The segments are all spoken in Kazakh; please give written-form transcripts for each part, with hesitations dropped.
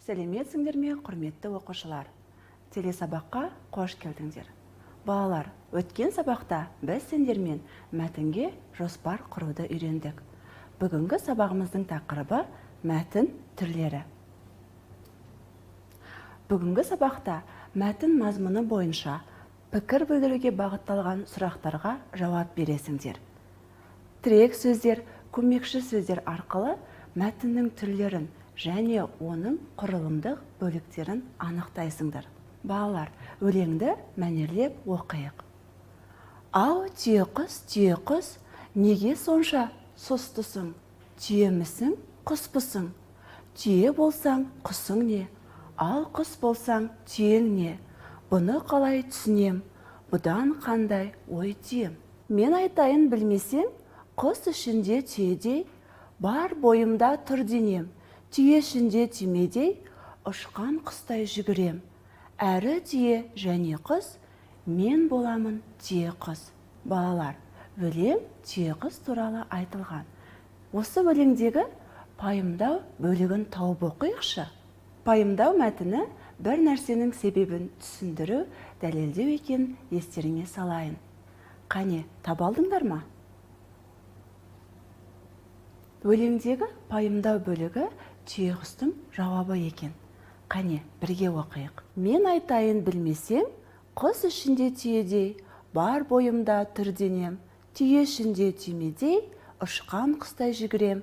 Сәлеметсіңдер ме, құрметті оқушылар? Телесабаққа қош келдіңдер. Балалар, өткен сабақта біз сендермен мәтінге жоспар құруды үйрендік. Бүгінгі сабағымыздың тақырыбы мәтін түрлері. Бүгінгі сабақта мәтін мазмұны бойынша пікір білдіруге бағытталған сұрақтарға жауап бересіңдер. Тірек сөздер, көмекші сөздер арқылы мәтіннің түрлерін және оның құрылымдық бөліктерін анықтайсыңдар. Балалар, өлеңді мәнерлеп оқиық. Ау, түйеқұс, неге сонша сұстысың? Түйемісің, құспысың? Түйе болсаң, құсың не? Ал құс болсаң, түйең не? Бұны қалай түсінем? Бұдан қандай ой түйем? Мен айтайын білмесең, құс ішінде түйедей, бар бойымда тұр денем. Түйе ішінде түймедей, ұшқан құстай жүгірем. Әрі түйе және құс, мен боламын түйе құс. Балалар, өлең түйе құс туралы айтылған. Осы өлеңдегі пайымдау бөлігін тауып оқиықшы. Пайымдау мәтіні бір нәрсенің себебін түсіндіру, дәлелдеу екен естеріңе салайын. Қане, таба алдыңдар ма? Өлеңдегі пайымдау бөлігі түйеқұстың жауабы екен. Қане, бірге оқиық. Мен айтайын білмесең, құс ішінде түйедей, бар бойымда тұр денем. Түйе ішінде түймедей, ұшқан құстай жүгірем.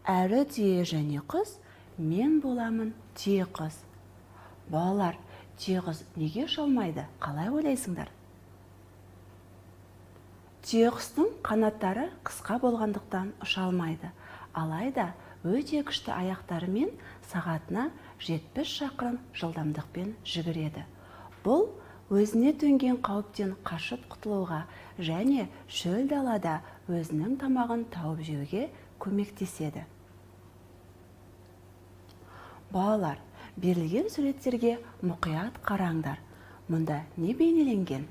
Әрі түйе және құс, мен боламын түйе құс. Балалар, түйе құс неге ұшалмайды? Қалай ойлайсыңдар? Түйе құстың қанаттары қысқа болғандықтан ұшалмайды. Алайда өте күшті аяқтарымен сағатына 70 шақырым жылдамдықпен жүгіреді. Бұл өзіне төнген қауіптен қашып құтылуға және шөл далада өзінің тамағын тауып жеуге көмектеседі. Балалар, берілген суреттерге мұқият қараңдар. Мұнда не бейнеленген?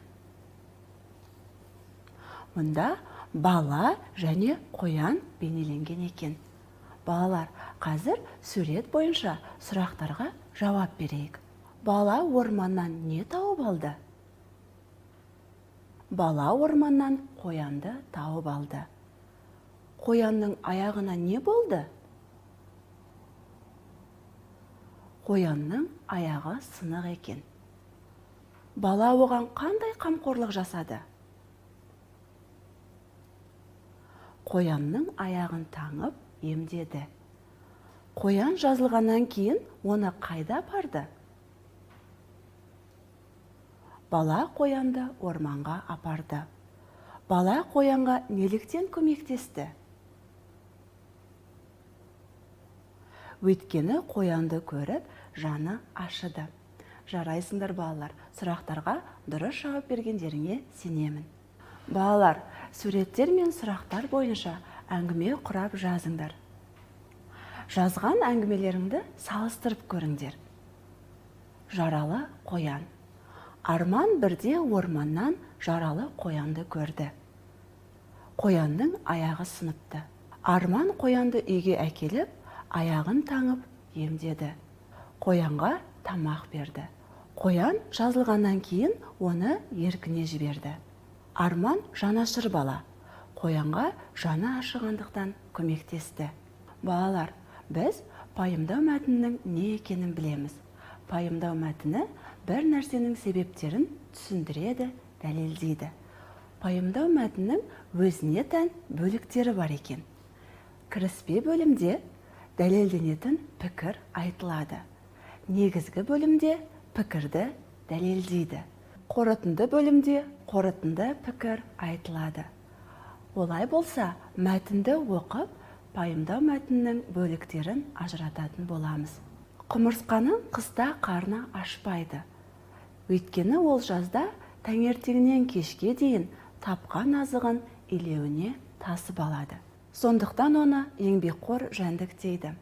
Мұнда бала және қоян бейнеленген екен. Балалар, қазір сурет бойынша сұрақтарға жауап берейік. Бала орманнан не тауып алды? Бала орманнан қоянды тауып алды. Қоянның аяғына не болды? Қоянның аяғы сынық екен. Бала оған қандай қамқорлық жасады? Қоянның аяғын таңып емдеді. Қоян жазылғаннан кейін оны қайда апарды? Бала қоянды орманға апарды. Бала қоянға неліктен көмектесті? Өйткені қоянды көріп, жаны ашыды. Жарайсыңдар балалар, сұрақтарға дұрыс жауап бергендеріңе сенемін. Балалар, суреттер мен сұрақтар бойынша әңгіме құрап жазыңдар. Жазған әңгімелеріңді салыстырып көріңдер. Жаралы қоян. Арман бірде орманнан жаралы қоянды көрді. Қоянның аяғы сыныпты. Арман қоянды үйге әкеліп, аяғын таңып емдеді. Қоянға тамақ берді. Қоян жазылғаннан кейін оны еркіне жіберді. Арман жанашыр бала. Қоянға жаны ашығандықтан көмектесті. Балалар, біз пайымдау мәтінінің не екенін білеміз. Пайымдау мәтіні бір нәрсенің себептерін түсіндіреді, дәлелдейді. Пайымдау мәтінінің өзіне тән бөліктері бар екен. Кіріспе бөлімде дәлелденетін пікір айтылады. Негізгі бөлімде пікірді дәлелдейді. Қорытынды бөлімде қорытынды пікір айтылады. Олай болса, мәтінді оқып, пайымдау мәтіннің бөліктерін ажырататын боламыз. Құмырсқаның қыста қарны ашпайды. Өйткені ол жазда таңертеңнен кешке дейін тапқан азығын илеуіне тасып алады. Сондықтан оны еңбекқор жәндік дейді.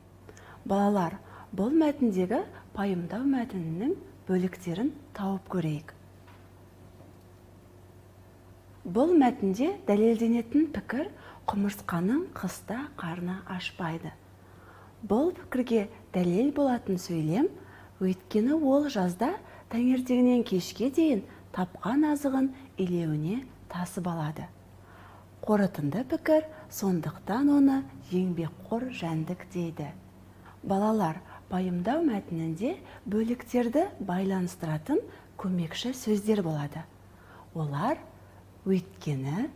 Балалар, бұл мәтіндегі пайымдау мәтінінің бөліктерін тауып көрейік. Бұл мәтінде дәлелденетін пікір құмырсқаның қыста қарны ашпайды. Бұл пікірге дәлел болатын сөйлем Өйткені ол жазда таңертеңнен кешке дейін тапқан азығын илеуіне тасып алады. Қорытынды пікір, сондықтан оны еңбекқор жәндік дейді. Балалар, пайымдау мәтінінде бөліктерді байланыстыратын көмекші сөздер болады. Олар өйткені,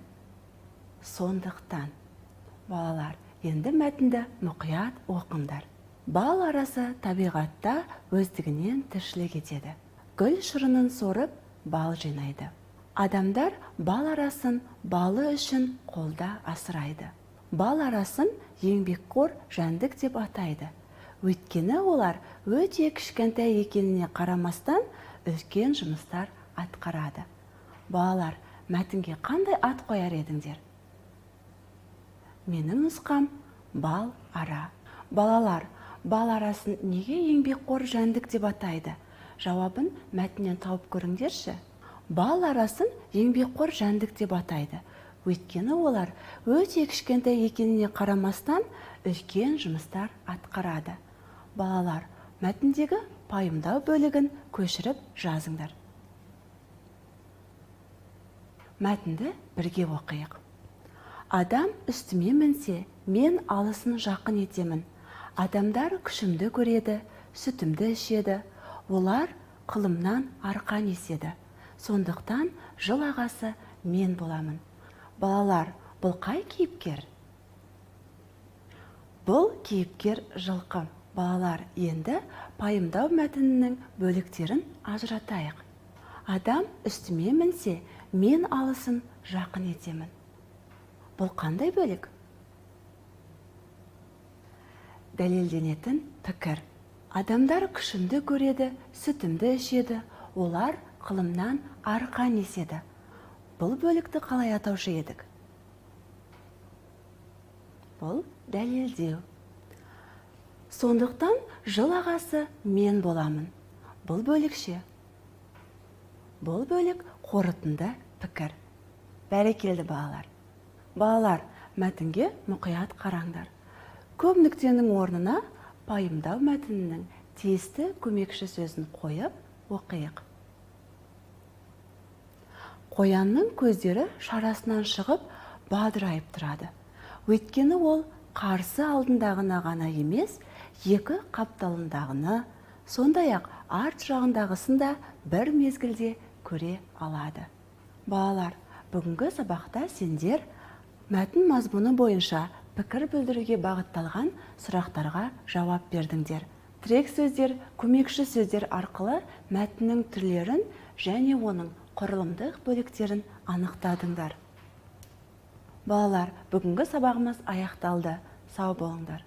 сондықтан. Балалар, енді мәтінді мұқият оқыңдар. Бал арасы табиғатта өздігінен тіршілік етеді. Гүл шырынын сорып, бал жинайды. Адамдар бал арасын балы үшін қолда асырайды. Бал арасын еңбекқор жәндік деп атайды. Өйткені олар өте кішкентай екеніне қарамастан үлкен жұмыстар атқарады. Балалар, мәтінге қандай ат қояр едіңдер? Менің нұсқам бал ара. Балалар, бал арасын неге еңбекқор жәндік деп атайды? Жауабын мәтіннен тауып көріңдерші. Бал арасын еңбекқор жәндік деп атайды. Өйткені олар өте кішкентай екеніне қарамастан үлкен жұмыстар атқарады. Балалар, мәтіндегі пайымдау бөлігін көшіріп жазыңдар. Мәтінді бірге оқиық. Адам үстіме мінсе, мен алысын жақын етемін. Адамдар күшімді көреді, сүтімді ішеді. Олар қылымнан арқан еседі. Сондықтан жыл ағасы мен боламын. Балалар, бұл қай кейіпкер? Бұл кейіпкер жылқы. Балалар, енді пайымдау мәтінінің бөліктерін ажыратайық. Адам үстіме мінсе, мен алысын жақын етемін. Бұл қандай бөлік? Дәлелденетін пікір. Адамдар күшімді көреді, сүтімді ішеді. Олар қылымнан арқан еседі. Бұл бөлікті қалай атаушы едік? Бұл дәлелдеу. Сондықтан жыл ағасы мен боламын. Бұл бөлікше. Бұл бөлік қорытынды пікір. Бәрекелді балалар. Балалар, мәтінге мұқият қараңдар. Көп нүктенің орнына пайымдау мәтінінің тиісті көмекші сөзін қойып оқиық. Қоянның көздері шарасынан шығып бадырайып тұрады. Өйткені ол қарсы алдындағына ғана емес, екі қапталындағыны, сондай-ақ арт жағындағысын да бір мезгілде көре алады. Балалар, бүгінгі сабақта сендер мәтін мазмұны бойынша пікір білдіруге бағытталған сұрақтарға жауап бердіңдер. Тірек сөздер, көмекші сөздер арқылы мәтіннің түрлерін және оның құрылымдық бөліктерін анықтадыңдар. Балалар, бүгінгі сабағымыз аяқталды. Сау болыңдар.